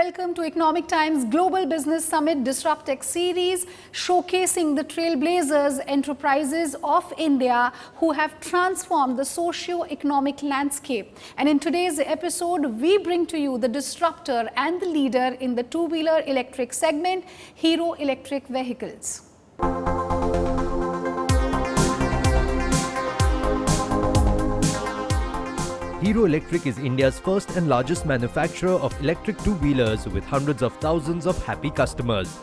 welcome to Economic Times Global Business Summit DisruptTech series, showcasing the trailblazers enterprises of India who have transformed the socio-economic landscape. And in today's episode, we bring to you the disruptor and the leader in the two-wheeler electric segment, Hero Electric Vehicles. Hero Electric is India's first and largest manufacturer of electric two-wheelers with hundreds of thousands of happy customers.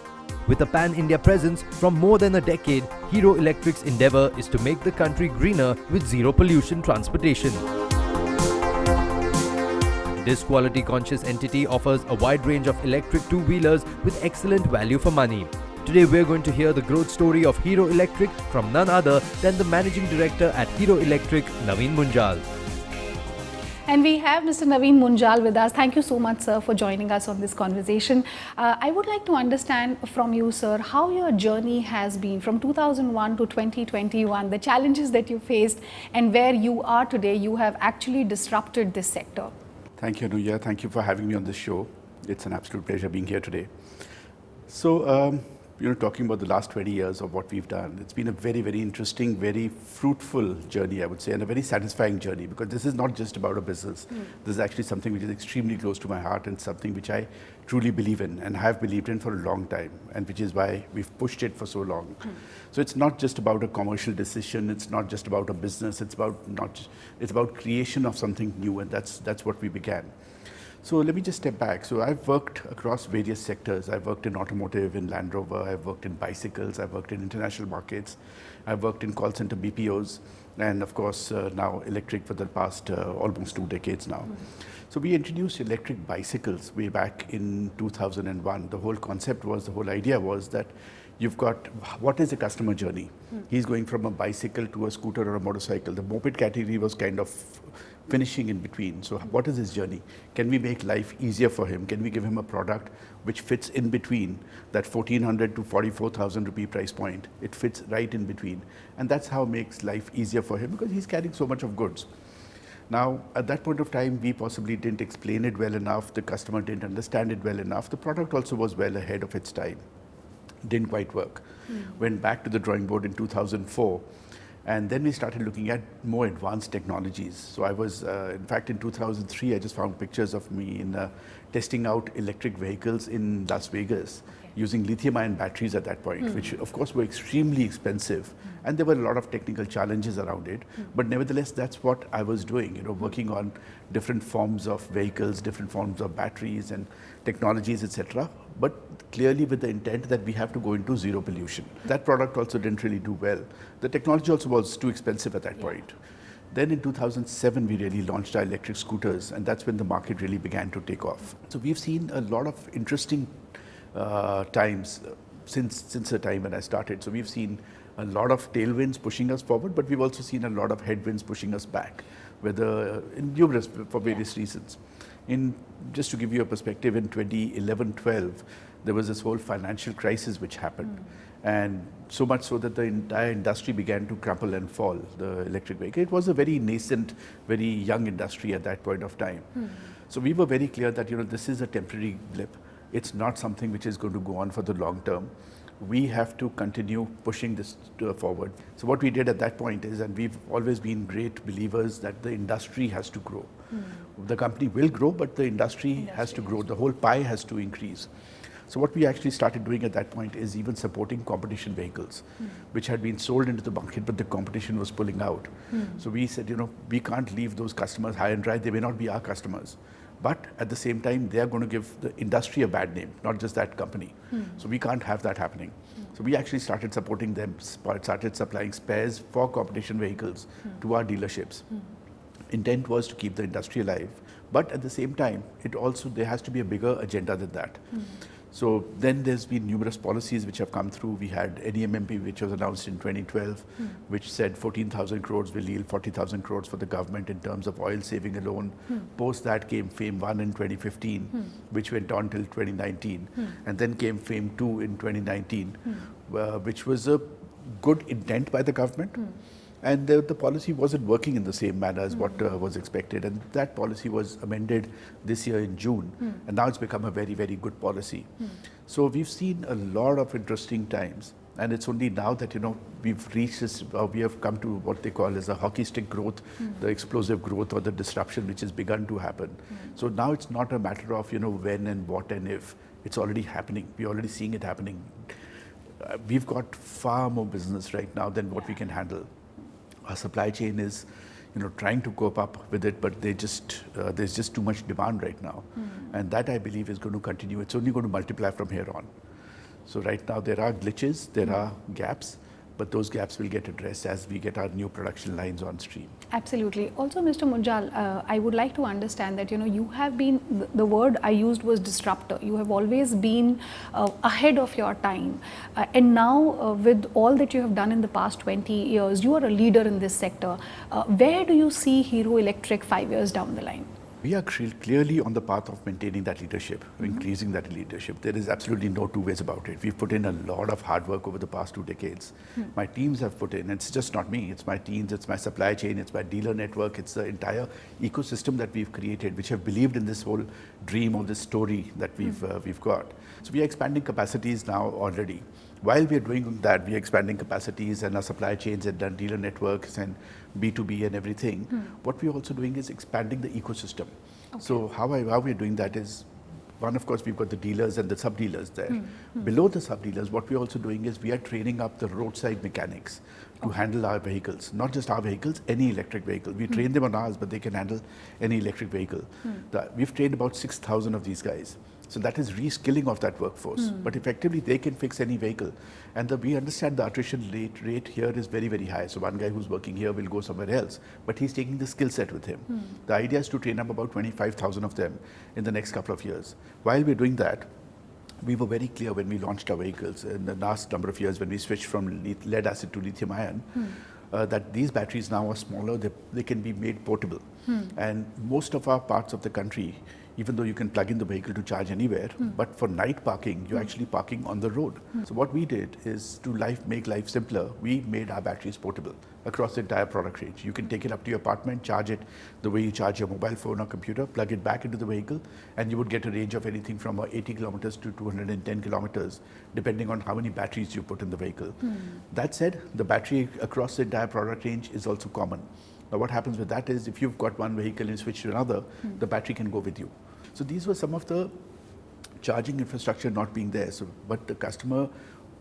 With a pan-India presence from more than a decade, Hero Electric's endeavour is to make the country greener with zero-pollution transportation. This quality-conscious entity offers a wide range of electric two-wheelers with excellent value for money. Today we're going to hear the growth story of Hero Electric from none other than the Managing Director at Hero Electric, Naveen Munjal. And we have Mr. Naveen Munjal with us. Thank you so much, sir, for joining us on this conversation. I would like to understand from you, sir, how your journey has been from 2001 to 2021, the challenges that you faced, and where you are today. You have actually disrupted this sector. Thank you, Anuya. Thank you for having me on this show. It's an absolute pleasure being here today. So, talking about the last 20 years of what we've done, it's been a very, very interesting, very fruitful journey, I would say, and a very satisfying journey, because this is not just about a business. This is actually something which is extremely close to my heart and something which I truly believe in and have believed in for a long time, and which is why we've pushed it for so long. So it's not just about a commercial decision, it's not just about a business, it's about creation of something new, and that's what we began. So let me just step back. So I've worked across various sectors. I've worked in automotive, in Land Rover, I've worked in bicycles, I've worked in international markets, I've worked in call center BPOs, and of course now electric for the past almost 2 decades now. So we introduced electric bicycles way back in 2001. The whole concept was, the whole idea was that you've got, what is a customer journey? He's going from a bicycle to a scooter or a motorcycle. The moped category was kind of finishing in between. So what is his journey? Can we make life easier for him? Can we give him a product which fits in between that 1400 to 44,000 rupee price point? It fits right in between. And that's how it makes life easier for him, because he's carrying so much of goods. Now, at that point of time, we possibly didn't explain it well enough. The customer didn't understand it well enough. The product also was well ahead of its time. Didn't quite work. Went back to the drawing board in 2004. And then we started looking at more advanced technologies. So I was, in fact, in 2003, I just found pictures of me in testing out electric vehicles in Las Vegas using lithium-ion batteries at that point, which of course were extremely expensive. And there were a lot of technical challenges around it. But nevertheless, that's what I was doing, working on different forms of vehicles, different forms of batteries and technologies, etc. But clearly with the intent that we have to go into zero pollution. That product also didn't really do well. The technology also was too expensive at that point. Then in 2007, we really launched our electric scooters, and that's when the market really began to take off. So we've seen a lot of interesting times since the time when I started. So we've seen a lot of tailwinds pushing us forward, but we've also seen a lot of headwinds pushing us back, whether in numerous, for various reasons. Just to give you a perspective, in 2011-12, there was this whole financial crisis which happened. And so much so that the entire industry began to crumple and fall, the electric vehicle. It was a very nascent, very young industry at that point of time. So we were very clear that, this is a temporary blip. It's not something which is going to go on for the long term. We have to continue pushing this forward. So what we did at that point is, and we've always been great believers, that the industry has to grow. The company will grow, but the industry has to grow. The whole pie has to increase. So what we actually started doing at that point is even supporting competition vehicles, which had been sold into the market, but the competition was pulling out. So we said, we can't leave those customers high and dry. They may not be our customers. But at the same time, they are going to give the industry a bad name, not just that company. So we can't have that happening. So we actually started supporting them, started supplying spares for competition vehicles to our dealerships. Intent was to keep the industry alive, but at the same time, there has to be a bigger agenda than that. So then there's been numerous policies which have come through. We had NEMMP, which was announced in 2012, which said 14,000 crores will yield 40,000 crores for the government in terms of oil saving alone. Post that came FAME 1 in 2015, which went on till 2019. And then came FAME 2 in 2019, which was a good intent by the government. And the policy wasn't working in the same manner as what was expected. And that policy was amended this year in June. And now it's become a very, very good policy. So we've seen a lot of interesting times. And it's only now that, we've reached this, we have come to what they call as a hockey stick growth, the explosive growth or the disruption which has begun to happen. So now it's not a matter of, when and what and if. It's already happening. We're already seeing it happening. We've got far more business right now than what we can handle. Our supply chain is, trying to cope up with it, but there's just too much demand right now. And that, I believe, is going to continue. It's only going to multiply from here on. So right now there are glitches, there are gaps, but those gaps will get addressed as we get our new production lines on stream. Absolutely. Also, Mr. Munjal, I would like to understand that, you have been, the word I used was disruptor. You have always been ahead of your time. And now with all that you have done in the past 20 years, you are a leader in this sector. Where do you see Hero Electric 5 years down the line? We are clearly on the path of maintaining that leadership, increasing that leadership. There is absolutely no two ways about it. We've put in a lot of hard work over the past 2 decades. My teams have put in, it's just not me, it's my teams, it's my supply chain, it's my dealer network, it's the entire ecosystem that we've created, which have believed in this whole dream or this story that we've got. So we are expanding capacities now already. While we are doing that, we are expanding capacities and our supply chains and our dealer networks and B2B and everything. What we are also doing is expanding the ecosystem. Okay. So how we are doing that is, one, of course, we've got the dealers and the sub-dealers there. Below the sub-dealers, what we are also doing is we are training up the roadside mechanics to handle our vehicles. Not just our vehicles, any electric vehicle. We train them on ours, but they can handle any electric vehicle. We've trained about 6,000 of these guys. So that is reskilling of that workforce. But effectively, they can fix any vehicle. And we understand the attrition rate here is very, very high. So one guy who's working here will go somewhere else, but he's taking the skill set with him. The idea is to train up about 25,000 of them in the next couple of years. While we're doing that, we were very clear when we launched our vehicles in the last number of years when we switched from lead acid to lithium ion, that these batteries now are smaller, they can be made portable. And most of our parts of the country, even though you can plug in the vehicle to charge anywhere, but for night parking, you're actually parking on the road. So what we did is to make life simpler, we made our batteries portable across the entire product range. You can take it up to your apartment, charge it the way you charge your mobile phone or computer, plug it back into the vehicle, and you would get a range of anything from 80 kilometers to 210 kilometers, depending on how many batteries you put in the vehicle. That said, the battery across the entire product range is also common. Now what happens with that is if you've got one vehicle and switch to another, the battery can go with you. So these were some of the charging infrastructure not being there. So, but the customer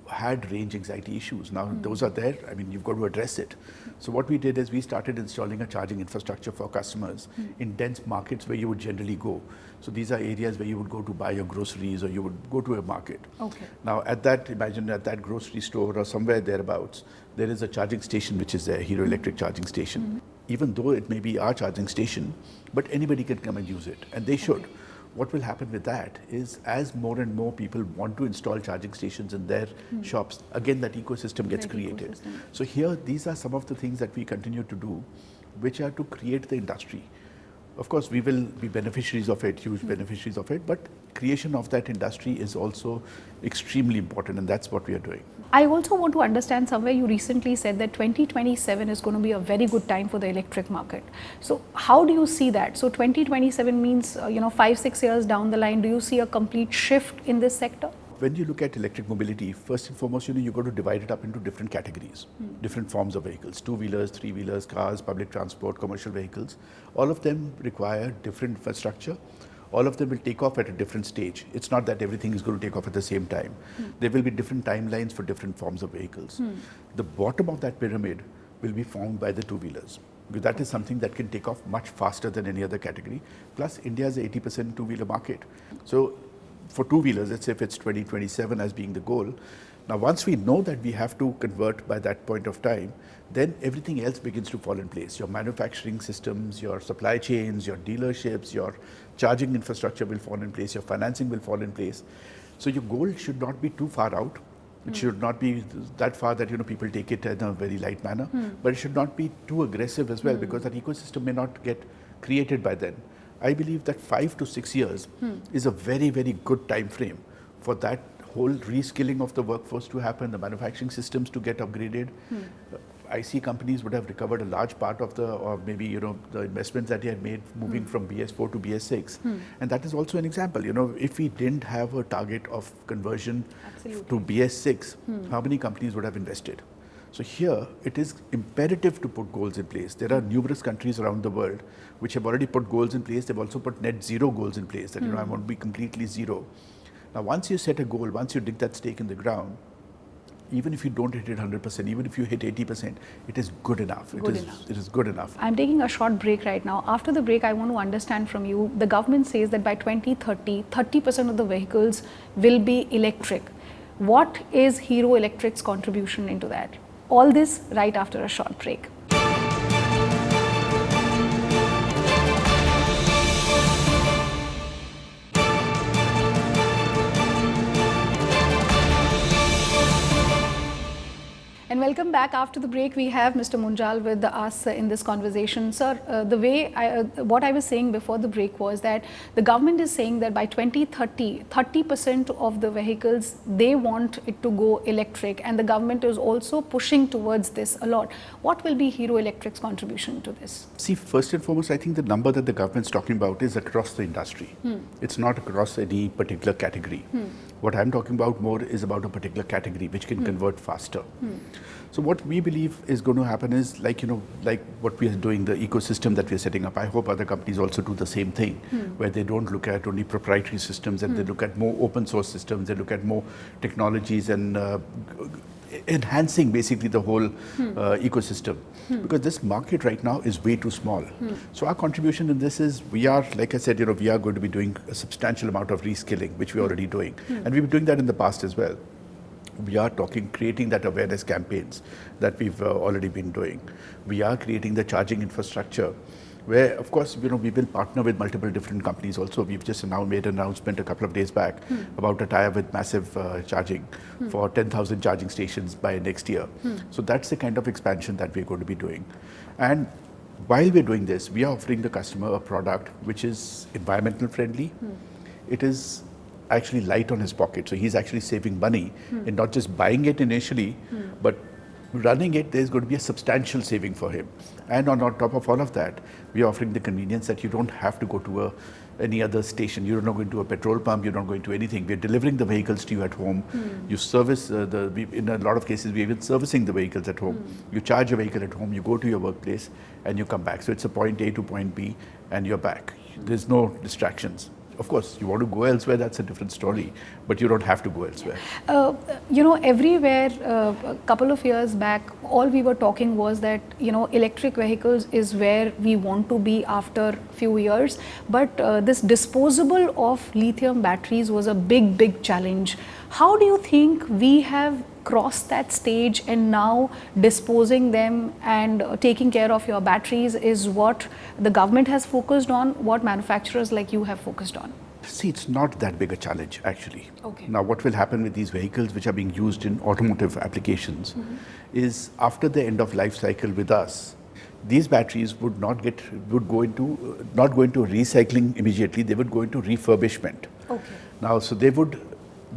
had range anxiety issues. Now those are there. I mean, you've got to address it. So what we did is we started installing a charging infrastructure for customers in dense markets where you would generally go. So these are areas where you would go to buy your groceries or you would go to a market. Okay. Now imagine at that grocery store or somewhere thereabouts, there is a charging station which is there, Hero Electric charging station. Even though it may be our charging station, but anybody can come and use it, and they should. What will happen with that is as more and more people want to install charging stations in their shops, again that ecosystem gets created. So here, these are some of the things that we continue to do, which are to create the industry. Of course, we will be beneficiaries of it, huge beneficiaries of it, but creation of that industry is also extremely important, and that's what we are doing. I also want to understand, somewhere you recently said that 2027 is going to be a very good time for the electric market. So how do you see that? So 2027 means, 5-6 years down the line, do you see a complete shift in this sector? When you look at electric mobility, first and foremost, you've got to divide it up into different categories, different forms of vehicles, 2-wheelers, 3-wheelers, cars, public transport, commercial vehicles. All of them require different infrastructure. All of them will take off at a different stage. It's not that everything is going to take off at the same time. There will be different timelines for different forms of vehicles. The bottom of that pyramid will be formed by the 2-wheelers. Because that is something that can take off much faster than any other category. Plus, India is an 80% 2-wheeler market. So for 2-wheelers, let's say if it's 2027 as being the goal, now once we know that we have to convert by that point of time, then everything else begins to fall in place. Your manufacturing systems, your supply chains, your dealerships, your charging infrastructure will fall in place, your financing will fall in place. So your goal should not be too far out. It should not be that far that people take it in a very light manner, but it should not be too aggressive as well, because that ecosystem may not get created by then. I believe that 5 to 6 years is a very, very good time frame for that whole reskilling of the workforce to happen, the manufacturing systems to get upgraded. I see companies would have recovered a large part of the, or maybe, you know, the investments that they had made moving from BS4 to BS6. And that is also an example. You know, if we didn't have a target of conversion to BS6, how many companies would have invested? So here, it is imperative to put goals in place. There are numerous countries around the world which have already put goals in place. They've also put net zero goals in place, that, you know, I want to be completely zero. Now, once you set a goal, once you dig that stake in the ground, even if you don't hit it 100%, even if you hit 80%, it is good enough. It is good enough. I'm taking a short break right now. After the break, I want to understand from you, the government says that by 2030, 30% of the vehicles will be electric. What is Hero Electric's contribution into that? All this right after a short break. And welcome back. After the break, we have Mr. Munjal with us in this conversation. Sir, what I was saying before the break was that the government is saying that by 2030, 30% of the vehicles, they want it to go electric, and the government is also pushing towards this a lot. What will be Hero Electric's contribution to this? See, first and foremost, I think the number that the government is talking about is across the industry. It's not across any particular category. What I'm talking about more is about a particular category which can convert faster. So what we believe is going to happen is, like, you know, like what we are doing, the ecosystem that we are setting up. I hope other companies also do the same thing, where they don't look at only proprietary systems, and they look at more open source systems, they look at more technologies and enhancing basically the whole ecosystem. Because this market right now is way too small. So our contribution in this is, we are, like I said, you know, we are going to be doing a substantial amount of reskilling, which we're already doing. And we've been doing that in the past as well. We are creating that awareness campaigns that we've already been doing. We are creating the charging infrastructure, where, of course, you know, we will partner with multiple different companies also. We've just now made an announcement a couple of days back about a tie-up with Massive Charging for 10,000 charging stations by next year. So that's the kind of expansion that we're going to be doing. And while we're doing this, we are offering the customer a product which is environmental friendly. It is actually light on his pocket, so he's actually saving money in not just buying it initially, but running it. There's going to be a substantial saving for him. And on top of all of that, we are offering the convenience that you don't have to go to any other station. You're not going to a petrol pump, you're not going to anything. We're delivering the vehicles to you at home. You service, in a lot of cases, we're even servicing the vehicles at home. You charge a vehicle at home, you go to your workplace, and you come back. So it's a point A to point B, and you're back. There's no distractions. Of course, you want to go elsewhere, that's a different story, but you don't have to go elsewhere. You know, everywhere, a couple of years back, all we were talking was that, you know, electric vehicles is where we want to be after a few years. But this disposable of lithium batteries was a big challenge. How do you think we have crossed that stage, and now disposing them and taking care of your batteries is what the government has focused on, what manufacturers like you have focused on? See, it's not that big a challenge, actually. Okay. Now, what will happen with these vehicles which are being used in automotive applications is, after the end of life cycle with us, these batteries would not go into recycling immediately. They would go into refurbishment. Okay. Now, so they would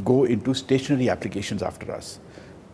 go into stationary applications after us.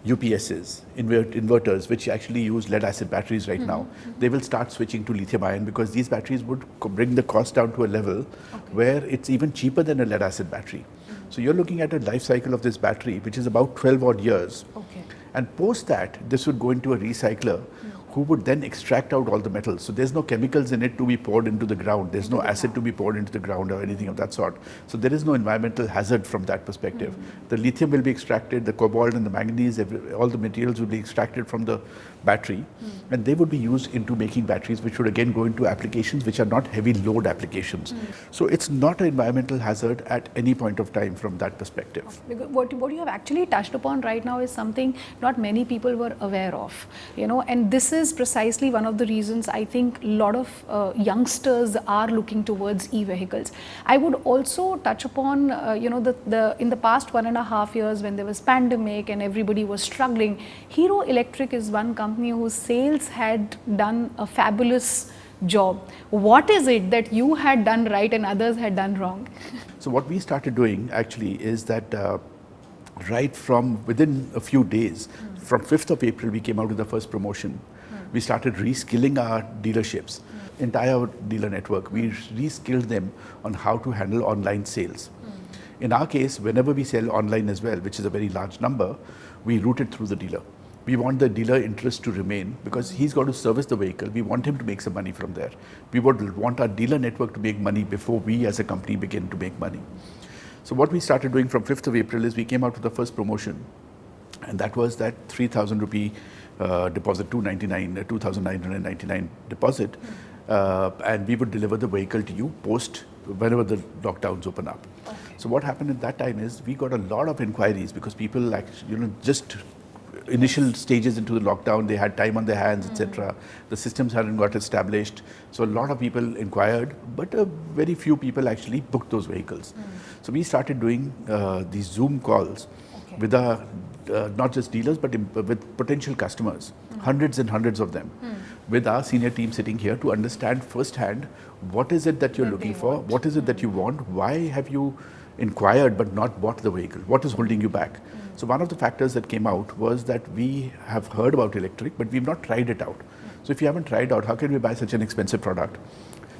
UPSs, inverters, which actually use lead acid batteries right now, they will start switching to lithium ion, because these batteries would bring the cost down to a level where it's even cheaper than a lead acid battery. So you're looking at a life cycle of this battery, which is about 12 odd years. Okay. And post that, this would go into a recycler who would then extract out all the metals. So there's no chemicals in it to be poured into the ground. There's no acid to be poured into the ground or anything of that sort. So there is no environmental hazard from that perspective. The lithium will be extracted, the cobalt and the manganese, all the materials will be extracted from the battery, and they would be used into making batteries, which would again go into applications which are not heavy load applications. So it's not an environmental hazard at any point of time from that perspective. What you have actually touched upon right now is something not many people were aware of, you know, and this is precisely one of the reasons I think a lot of youngsters are looking towards e-vehicles. I would also touch upon, you know, in the past 1.5 years, when there was pandemic and everybody was struggling, Hero Electric is one company whose sales had done a fabulous job. What is it that you had done right and others had done wrong? So what we started doing actually is that right from within a few days. From 5th of April, we came out with the first promotion. We started reskilling our dealerships, entire dealer network. We reskilled them on how to handle online sales. In our case, whenever we sell online as well, which is a very large number, we route it through the dealer. We want the dealer interest to remain because he's got to service the vehicle. We want him to make some money from there. We would want our dealer network to make money before we as a company begin to make money. So what we started doing from 5th of April is we came out with the first promotion, and that was that 3,000 rupee deposit, 2,999 deposit, and we would deliver the vehicle to you post whenever the lockdowns open up. Okay. So what happened at that time is we got a lot of inquiries because people just initial stages into the lockdown, they had time on their hands, etc. The systems hadn't got established. So a lot of people inquired, but very few people actually booked those vehicles. So we started doing these Zoom calls with our, not just dealers, but with potential customers, hundreds and hundreds of them, with our senior team sitting here to understand firsthand what is it that you're looking for, what is it that you want, why have you inquired but not bought the vehicle, what is holding you back. So one of the factors that came out was that we have heard about electric, but we've not tried it out. So if you haven't tried out, how can we buy such an expensive product?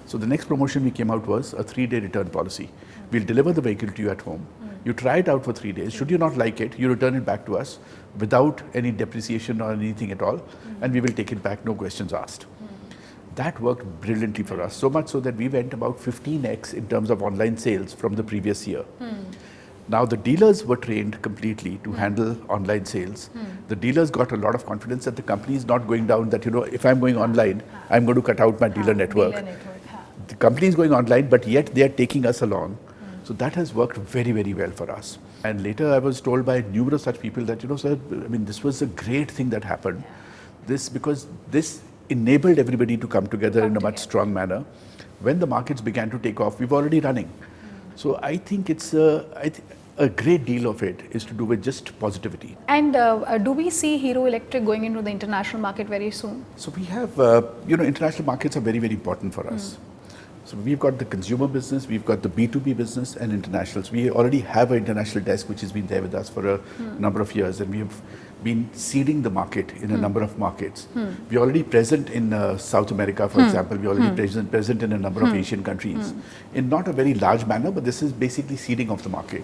So the next promotion we came out was a 3-day return policy. We'll deliver the vehicle to you at home. You try it out for 3 days. Should you not like it, you return it back to us without any depreciation or anything at all, and we will take it back, no questions asked. That worked brilliantly for us, so much so that we went about 15x in terms of online sales from the previous year. Now the dealers were trained completely to handle online sales. The dealers got a lot of confidence that the company is not going down that, if I'm going online, I'm going to cut out my dealer network. The company is going online, but yet they are taking us along. So that has worked very, very well for us. And later I was told by numerous such people that, sir, this was a great thing that happened. Because this enabled everybody to come together in a much strong manner. When the markets began to take off, we were already running. So I think it's a great deal of it is to do with just positivity. And do we see Hero Electric going into the international market very soon? So we have, international markets are very, very important for us. So we've got the consumer business, we've got the B2B business and internationals. We already have an international desk which has been there with us for a number of years, and we have been seeding the market in a number of markets. We're already present in South America, for example. We're already present in a number of Asian countries in not a very large manner, but this is basically seeding of the market.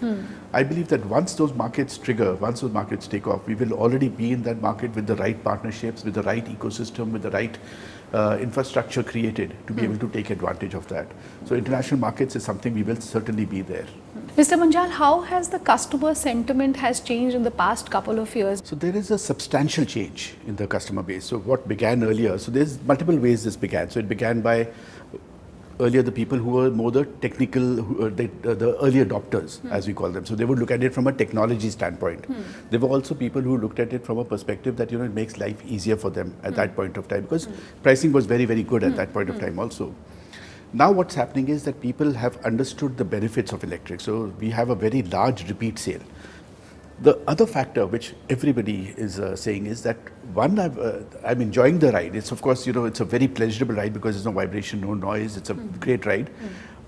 I believe that once those markets trigger, once those markets take off, we will already be in that market with the right partnerships, with the right ecosystem, with the right infrastructure created to be able to take advantage of that. So international markets is something we will certainly be there. Mr. Munjal, how has the customer sentiment has changed in the past couple of years? So there is a substantial change in the customer base. So what began earlier, so there's multiple ways this began. So it began by earlier the people who were more the technical, the early adopters, as we call them. So they would look at it from a technology standpoint. There were also people who looked at it from a perspective that it makes life easier for them at that point of time, because pricing was very, very good at that point of time also. Now what's happening is that people have understood the benefits of electric. So we have a very large repeat sale. The other factor which everybody is saying is that, one, I'm enjoying the ride. It's of course, it's a very pleasurable ride because there's no vibration, no noise. It's a great ride.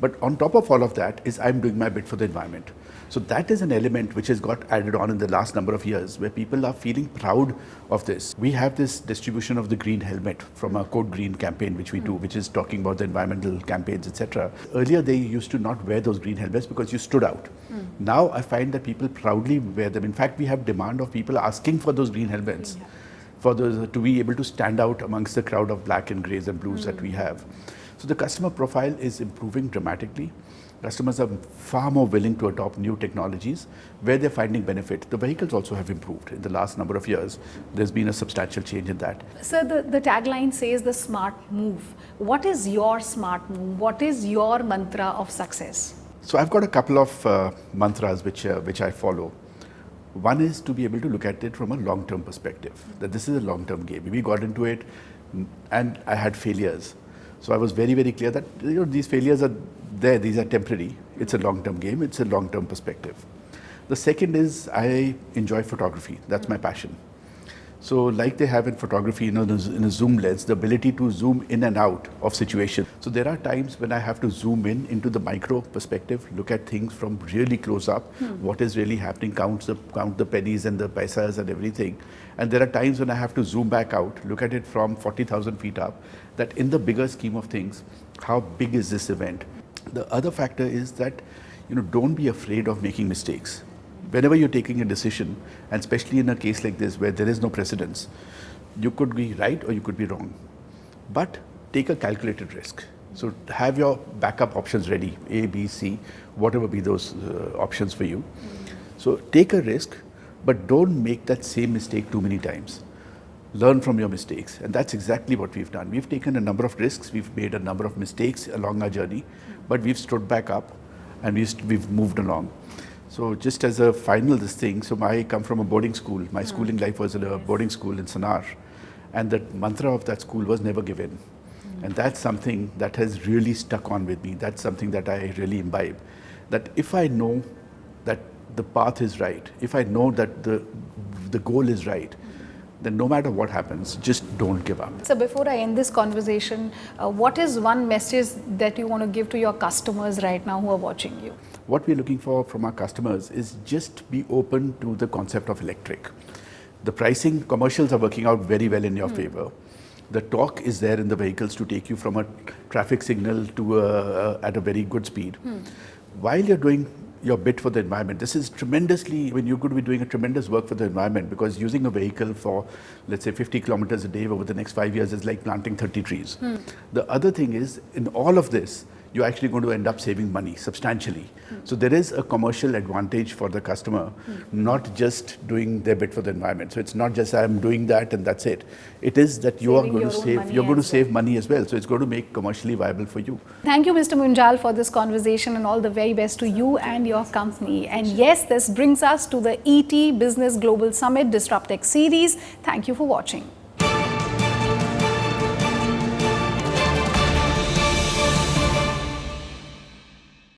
But on top of all of that is I'm doing my bit for the environment. So that is an element which has got added on in the last number of years, where people are feeling proud of this. We have this distribution of the green helmet from our Code Green campaign, which we do, which is talking about the environmental campaigns, etc. Earlier, they used to not wear those green helmets because you stood out. Now, I find that people proudly wear them. In fact, we have demand of people asking for those green helmets, for those to be able to stand out amongst the crowd of black and greys and blues that we have. So the customer profile is improving dramatically. Customers are far more willing to adopt new technologies where they're finding benefit. The vehicles also have improved in the last number of years. There's been a substantial change in that. Sir, the tagline says the smart move. What is your smart move? What is your mantra of success? So I've got a couple of mantras which I follow. One is to be able to look at it from a long-term perspective, that this is a long-term game. We got into it and I had failures. So I was very, very clear that these failures are there, these are temporary. It's a long-term game, it's a long-term perspective. The second is I enjoy photography, that's my passion. So like they have in photography, in a zoom lens, the ability to zoom in and out of situation. So there are times when I have to zoom in into the micro perspective, look at things from really close up, what is really happening, count the pennies and the paisas and everything. And there are times when I have to zoom back out, look at it from 40,000 feet up, that in the bigger scheme of things, how big is this event? The other factor is that, don't be afraid of making mistakes. Whenever you're taking a decision, and especially in a case like this where there is no precedence, you could be right or you could be wrong. But take a calculated risk. So have your backup options ready, A, B, C, whatever be those options for you. So take a risk, but don't make that same mistake too many times. Learn from your mistakes, and that's exactly what we've done. We've taken a number of risks, we've made a number of mistakes along our journey, but we've stood back up and we've moved along. So just as a final so I come from a boarding school. My schooling life was at a boarding school in Sanar, and the mantra of that school was never give in. And that's something that has really stuck on with me. That's something that I really imbibe. That if I know that the path is right, if I know that the goal is right, then no matter what happens, just don't give up. So before I end this conversation, what is one message that you want to give to your customers right now who are watching you? What we're looking for from our customers is just be open to the concept of electric. The pricing, commercials are working out very well in your favor. The torque is there in the vehicles to take you from a traffic signal to at a very good speed. While you're doing your bit for the environment, this is tremendously, when you're going to be doing a tremendous work for the environment, because using a vehicle for, let's say, 50 kilometers a day over the next 5 years is like planting 30 trees. The other thing is, in all of this, you're actually going to end up saving money substantially. So there is a commercial advantage for the customer, not just doing their bit for the environment. So it's not just I'm doing that and that's it. It is that you are going to save, you're going to save money as well. So it's going to make commercially viable for you. Thank you, Mr. Munjal, for this conversation, and all the very best to you and your company. And yes, this brings us to the ET Business Global Summit DisruptX series. Thank you for watching.